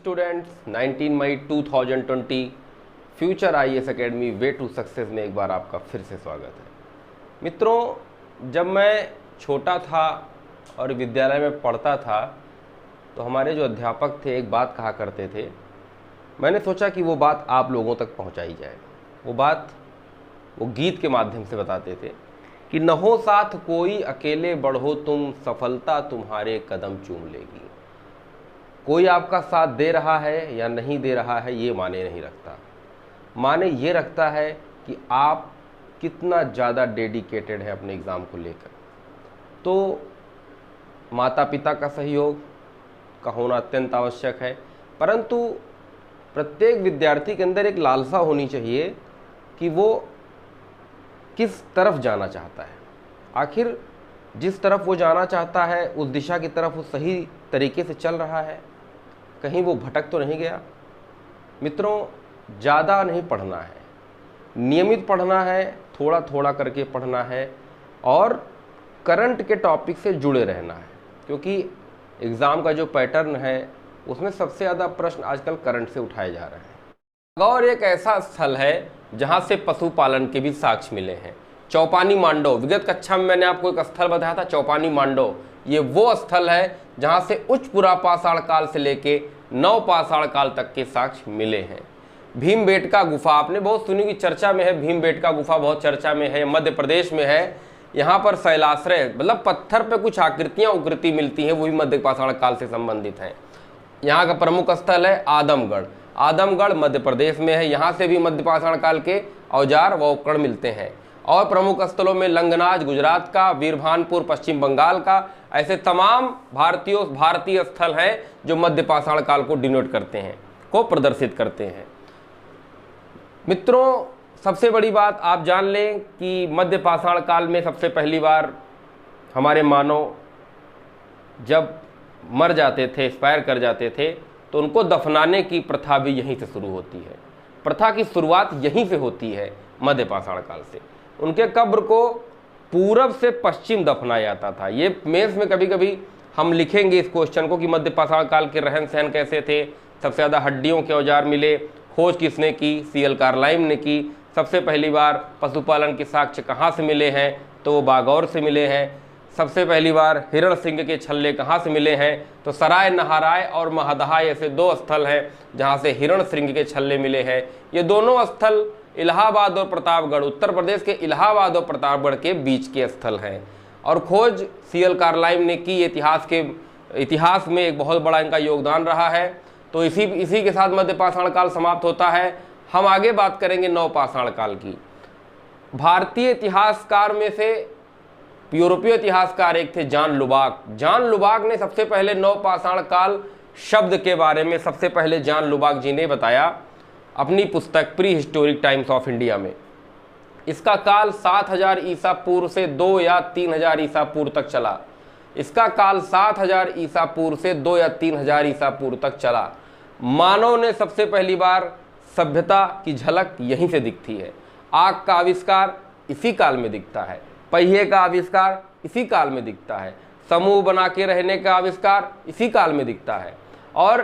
Students, 19 मई 2020 future IAS academy way to success में एक बार आपका फिर से स्वागत है। मित्रों, जब मैं छोटा था और विद्यालय में पढ़ता था तो हमारे जो अध्यापक थे एक बात कहा करते थे। मैंने सोचा कि वो बात आप लोगों तक पहुंचाई जाए। वो बात वो गीत के माध्यम से बताते थे कि न हो साथ कोई, अकेले बढ़ो तुम, सफलता तुम्हारे कदम चूम लेगी। कोई आपका साथ दे रहा है या नहीं दे रहा है ये माने नहीं रखता, माने ये रखता है कि आप कितना ज़्यादा डेडिकेटेड है अपने एग्ज़ाम को लेकर। तो माता पिता का सहयोग का होना अत्यंत आवश्यक है, परंतु प्रत्येक विद्यार्थी के अंदर एक लालसा होनी चाहिए कि वो किस तरफ जाना चाहता है। आखिर जिस तरफ वो जाना चाहता है उस दिशा की तरफ वो सही तरीके से चल रहा है, कहीं वो भटक तो नहीं गया। मित्रों, ज़्यादा नहीं पढ़ना है, नियमित पढ़ना है, थोड़ा थोड़ा करके पढ़ना है और करंट के टॉपिक से जुड़े रहना है, क्योंकि एग्ज़ाम का जो पैटर्न है उसमें सबसे ज़्यादा प्रश्न आजकल करंट से उठाए जा रहे हैं। बागौर एक ऐसा स्थल है जहाँ से पशुपालन के भी साक्ष्य मिले हैं। चौपानी मांडो, विगत कक्षा में मैंने आपको एक स्थल बताया था, चौपानी मांडो। ये वो स्थल है जहाँ से उच्च पुरापाषाण काल से लेके नवपाषाण काल तक के साक्ष्य मिले हैं। भीमबेटका गुफा आपने बहुत सुनी की चर्चा में है, भीमबेटका गुफा बहुत चर्चा में है, मध्य प्रदेश में है। यहाँ पर शैलाश्रय मतलब पत्थर पे कुछ आकृतियाँ उकृति मिलती हैं, वो भी मध्य पाषाण काल से संबंधित हैं। यहाँ का प्रमुख स्थल है आदमगढ़। आदमगढ़ मध्य प्रदेश में है, यहाँ से भी मध्य पाषाण काल के औजार व उपकरण मिलते हैं। और प्रमुख स्थलों में लंगनाज गुजरात का, वीरभानपुर पश्चिम बंगाल का, ऐसे तमाम भारतीय स्थल हैं जो मध्य पाषाण काल को डिनोट करते हैं, को प्रदर्शित करते हैं। मित्रों, सबसे बड़ी बात आप जान लें कि मध्य पाषाण काल में सबसे पहली बार हमारे मानव जब मर जाते थे, एक्सपायर कर जाते थे, तो उनको दफनाने की प्रथा भी यहीं से शुरू होती है। प्रथा की शुरुआत यहीं से होती है, मध्य पाषाण काल से। उनके कब्र को पूरब से पश्चिम दफनाया जाता था। ये मेंस में कभी कभी हम लिखेंगे इस क्वेश्चन को कि मध्य पाषाण काल के रहन सहन कैसे थे, सबसे ज़्यादा हड्डियों के औजार मिले, खोज किसने की, सीएल कार्लाइम ने की। सबसे पहली बार पशुपालन के साक्ष्य कहाँ से मिले हैं, तो वो बागौर से मिले हैं। सबसे पहली बार हिरण सिंह के छल्ले कहाँ से मिले हैं, तो सराय नहाराय और महदहाय ऐसे दो स्थल हैं जहाँ से हिरण सिंह के छल्ले मिले हैं। ये दोनों स्थल इलाहाबाद और प्रतापगढ़, उत्तर प्रदेश के इलाहाबाद और प्रतापगढ़ के बीच के स्थल हैं। और खोज सीएल कार्लाइम ने की। इतिहास में एक बहुत बड़ा इनका योगदान रहा है। तो इसी के साथ मध्य पाषाण काल समाप्त होता है। हम आगे बात करेंगे नवपाषाण काल की। भारतीय इतिहासकार में से यूरोपीय इतिहासकार एक थे जॉन लुबाक। जॉन लुबाक ने सबसे पहले नवपाषाण काल शब्द के बारे में सबसे पहले जॉन लुबाक जी ने बताया अपनी पुस्तक pre historic times of India में। इसका काल 7000 ईसा पूर्व से 2 या 3000 ईसा पूर्व तक चला। इसका काल 7000 ईसा पूर्व से 2 या 3000 ईसा पूर्व तक चला। मानव ने सबसे पहली बार सभ्यता की झलक यहीं से दिखती है। आग का आविष्कार इसी काल में दिखता है, पहिए का आविष्कार इसी काल में दिखता है, समूह बना के रहने का आविष्कार इसी काल में दिखता है, और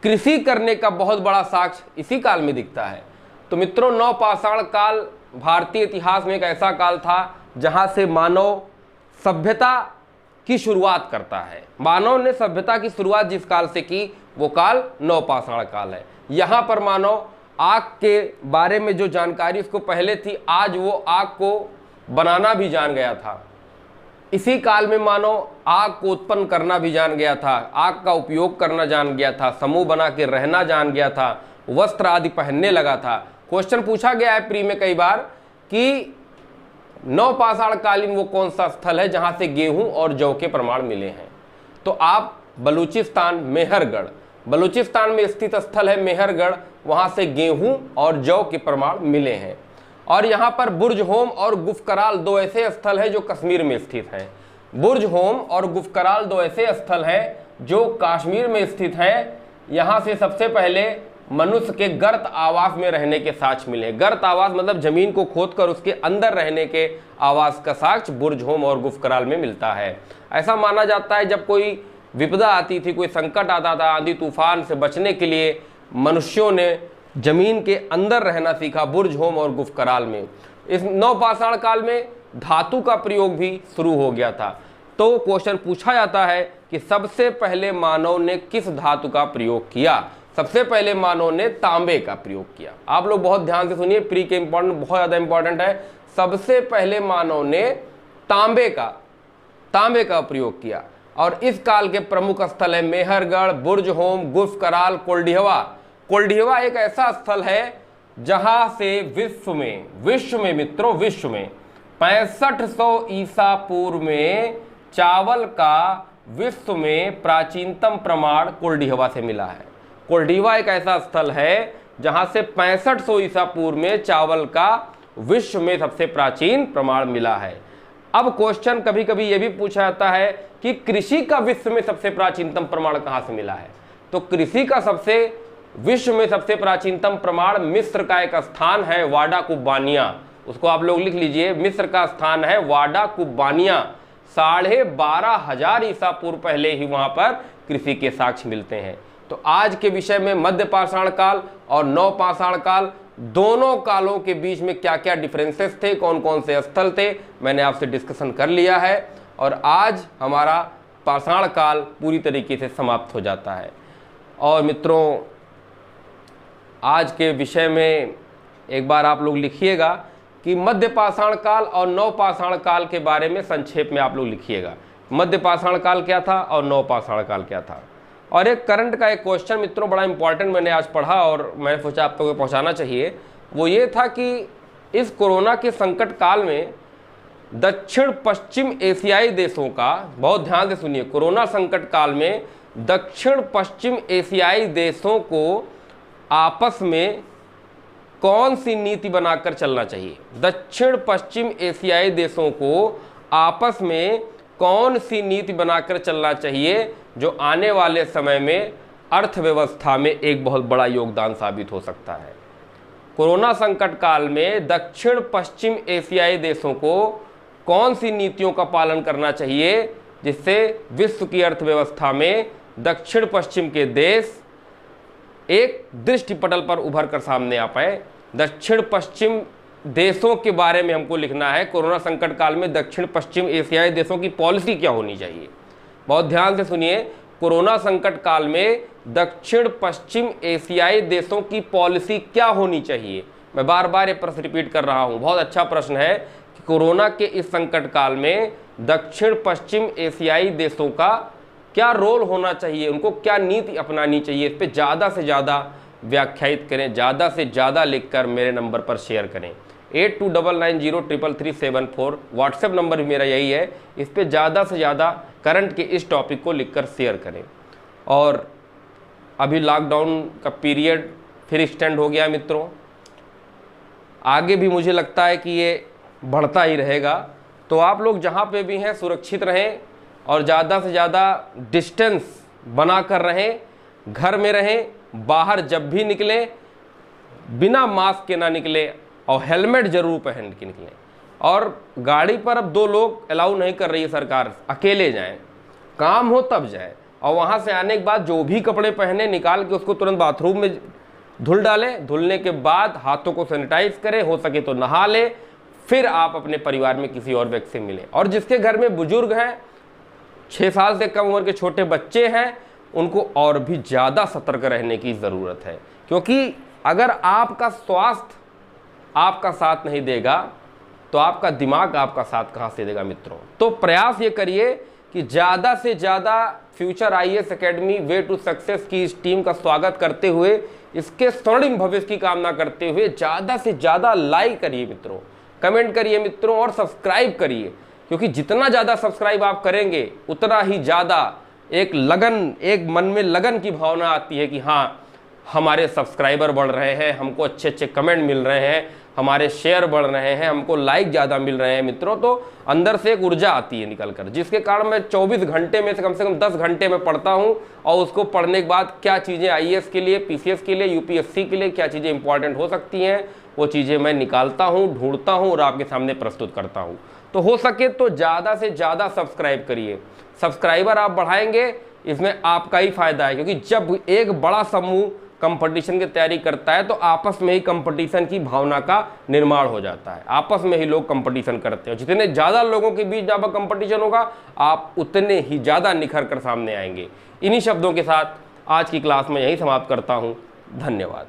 कृषि करने का बहुत बड़ा साक्ष्य इसी काल में दिखता है। तो मित्रों, नवपाषाण काल भारतीय इतिहास में एक ऐसा काल था जहां से मानव सभ्यता की शुरुआत करता है। मानव ने सभ्यता की शुरुआत जिस काल से की वो काल नवपाषाण काल है। यहाँ पर मानव आग के बारे में जो जानकारी उसको पहले थी, आज वो आग को बनाना भी जान गया था। इसी काल में मानव आग को उत्पन्न करना भी जान गया था, आग का उपयोग करना जान गया था, समूह बना के रहना जान गया था, वस्त्र आदि पहनने लगा था। क्वेश्चन पूछा गया है प्री में कई बार कि नवपाषाण कालीन वो कौन सा स्थल है जहां से गेहूं और जौ के प्रमाण मिले हैं। तो आप बलूचिस्तान, मेहरगढ़, बलूचिस्तान में स्थित स्थल है मेहरगढ़, वहां से गेहूं और जौ के प्रमाण मिले हैं। और यहाँ पर बुर्ज होम और गुफकराल दो ऐसे स्थल हैं जो कश्मीर में स्थित हैं। बुर्ज होम और गुफकराल दो ऐसे स्थल हैं जो कश्मीर में स्थित हैं। यहाँ से सबसे पहले मनुष्य के गर्त आवास में रहने के साक्ष्य मिले। गर्त आवास मतलब जमीन को खोदकर उसके अंदर रहने के आवास का साक्ष्य बुर्ज होम और गुफकराल में मिलता है। ऐसा माना जाता है जब कोई विपदा आती थी, कोई संकट आता था, आंधी तूफान से बचने के लिए मनुष्यों ने जमीन के अंदर रहना सीखा, बुर्ज, होम और गुफ कराल में। इस नवपाषाण काल में धातु का प्रयोग भी शुरू हो गया था। तो क्वेश्चन पूछा जाता है कि सबसे पहले मानव ने किस धातु का प्रयोग किया? सबसे पहले मानव ने तांबे का प्रयोग किया। आप लोग बहुत ध्यान से सुनिए, प्री के इंपॉर्टेंट, बहुत ज्यादा इंपॉर्टेंट है। सबसे पहले मानव ने तांबे का प्रयोग किया और इस काल के प्रमुख स्थल है मेहरगढ़, बुर्ज होम, गुफ कराल, कोल्डिहवा। कोल्डिहवा एक ऐसा स्थल है जहां से विश्व में मित्रों, विश्व में 6500 ईसा पूर्व में चावल का विश्व में प्राचीनतम प्रमाण कोल्डिहवा से मिला है। कोल्डिहवा एक ऐसा स्थल है जहां से 6500 ईसा पूर्व में चावल का विश्व में सबसे प्राचीन प्रमाण मिला है। अब क्वेश्चन कभी कभी यह भी पूछा जाता है कि कृषि का विश्व में सबसे प्राचीनतम प्रमाण कहां से मिला है? तो कृषि का विश्व में सबसे प्राचीनतम प्रमाण मिस्र का एक स्थान है वाडा कुब्बानिया, उसको आप लोग लिख लीजिए। मिस्र का स्थान है वाडा कुब्बानिया। 12,500 ईसा पूर्व पहले ही वहां पर कृषि के साक्ष्य मिलते हैं। तो आज के विषय में मध्य पाषाण काल और नवपाषाण काल, दोनों कालों के बीच में क्या क्या डिफरेंसेस थे, कौन कौन से स्थल थे, मैंने आपसे डिस्कशन कर लिया है। और आज हमारा पाषाण काल पूरी तरीके से समाप्त हो जाता है। और मित्रों, आज के विषय में एक बार आप लोग लिखिएगा कि मध्य पाषाण काल और नवपाषाण काल के बारे में संक्षेप में आप लोग लिखिएगा। मध्य पाषाण काल क्या था और नवपाषाण काल क्या था। और एक करंट का एक क्वेश्चन मित्रों बड़ा इंपॉर्टेंट मैंने आज पढ़ा और मैंने सोचा आप लोगों को पहुंचाना चाहिए। वो ये था कि इस कोरोना के संकट काल में दक्षिण पश्चिम एशियाई देशों का, बहुत ध्यान से सुनिए, कोरोना संकट काल में दक्षिण पश्चिम एशियाई देशों को आपस में कौन सी नीति बनाकर चलना चाहिए? दक्षिण पश्चिम एशियाई देशों को आपस में कौन सी नीति बनाकर चलना चाहिए जो आने वाले समय में अर्थव्यवस्था में एक बहुत बड़ा योगदान साबित हो सकता है? कोरोना संकट काल में दक्षिण पश्चिम एशियाई देशों को कौन सी नीतियों का पालन करना चाहिए जिससे विश्व की अर्थव्यवस्था में दक्षिण पश्चिम के देश एक दृष्टिपटल पर उभर कर सामने आ पाए? दक्षिण पश्चिम देशों के बारे में हमको लिखना है। कोरोना संकट काल में दक्षिण पश्चिम एशियाई देशों की पॉलिसी क्या होनी चाहिए? बहुत ध्यान से सुनिए, कोरोना संकट काल में दक्षिण पश्चिम एशियाई देशों की पॉलिसी क्या होनी चाहिए? मैं बार बार ये प्रश्न रिपीट कर रहा हूँ, बहुत अच्छा प्रश्न है कि कोरोना के इस संकट काल में दक्षिण पश्चिम एशियाई देशों का क्या रोल होना चाहिए, उनको क्या नीति अपनानी चाहिए? इस पर ज़्यादा से ज़्यादा व्याख्यायित करें, ज़्यादा से ज़्यादा लिखकर मेरे नंबर पर शेयर करें। 8299033374 व्हाट्सएप नंबर भी मेरा यही है। इस पर ज़्यादा से ज़्यादा करंट के इस टॉपिक को लिखकर शेयर करें। और अभी लॉकडाउन का पीरियड फिर एक्सटेंड हो गया मित्रों, आगे भी मुझे लगता है कि ये बढ़ता ही रहेगा। तो आप लोग जहाँ पे भी हैं सुरक्षित रहें और ज़्यादा से ज़्यादा डिस्टेंस बना कर रहें, घर में रहें, बाहर जब भी निकलें बिना मास्क के ना निकलें और हेलमेट जरूर पहन के निकलें। और गाड़ी पर अब 2 लोग अलाउ नहीं कर रही है सरकार, अकेले जाएं, काम हो तब जाएं। और वहाँ से आने के बाद जो भी कपड़े पहने निकाल के उसको तुरंत बाथरूम में धुल डालें, धुलने के बाद हाथों को सैनिटाइज करें, हो सके तो नहा लें, फिर आप अपने परिवार में किसी और व्यक्ति से मिलें। और जिसके घर में बुजुर्ग हैं, 6 साल से कम उम्र के छोटे बच्चे हैं, उनको और भी ज़्यादा सतर्क रहने की ज़रूरत है, क्योंकि अगर आपका स्वास्थ्य आपका साथ नहीं देगा तो आपका दिमाग आपका साथ कहाँ से देगा मित्रों। तो प्रयास ये करिए कि ज़्यादा से ज़्यादा future IAS academy way to success की इस टीम का स्वागत करते हुए, इसके स्वर्णिम भविष्य की कामना करते हुए ज़्यादा से ज़्यादा लाइक करिए मित्रों, कमेंट करिए मित्रों और सब्सक्राइब करिए, क्योंकि जितना ज़्यादा सब्सक्राइब आप करेंगे उतना ही ज़्यादा एक मन में लगन की भावना आती है कि हाँ हमारे सब्सक्राइबर बढ़ रहे हैं, हमको अच्छे अच्छे कमेंट मिल रहे हैं, हमारे शेयर बढ़ रहे हैं, हमको लाइक ज़्यादा मिल रहे हैं मित्रों। तो अंदर से एक ऊर्जा आती है निकल कर, जिसके कारण मैं 24 घंटे में से कम 10 घंटे में पढ़ता हूँ। और उसको पढ़ने के बाद क्या चीज़ें IAS के लिए, PCS के लिए, UPSC के लिए क्या चीज़ें इंपॉर्टेंट हो सकती हैं, वो चीज़ें मैं निकालता हूँ, ढूंढता हूँ और आपके सामने प्रस्तुत करता हूँ। तो हो सके तो ज़्यादा से ज़्यादा सब्सक्राइब करिए। सब्सक्राइबर आप बढ़ाएंगे, इसमें आपका ही फायदा है, क्योंकि जब एक बड़ा समूह कंपटीशन की तैयारी करता है तो आपस में ही कंपटीशन की भावना का निर्माण हो जाता है। आपस में ही लोग कंपटीशन करते हैं। जितने ज़्यादा लोगों के बीच जब कंपटीशन होगा, आप उतने ही ज़्यादा निखर कर सामने आएंगे। इन्हीं शब्दों के साथ आज की क्लास में यहीं समाप्त करता हूँ। धन्यवाद।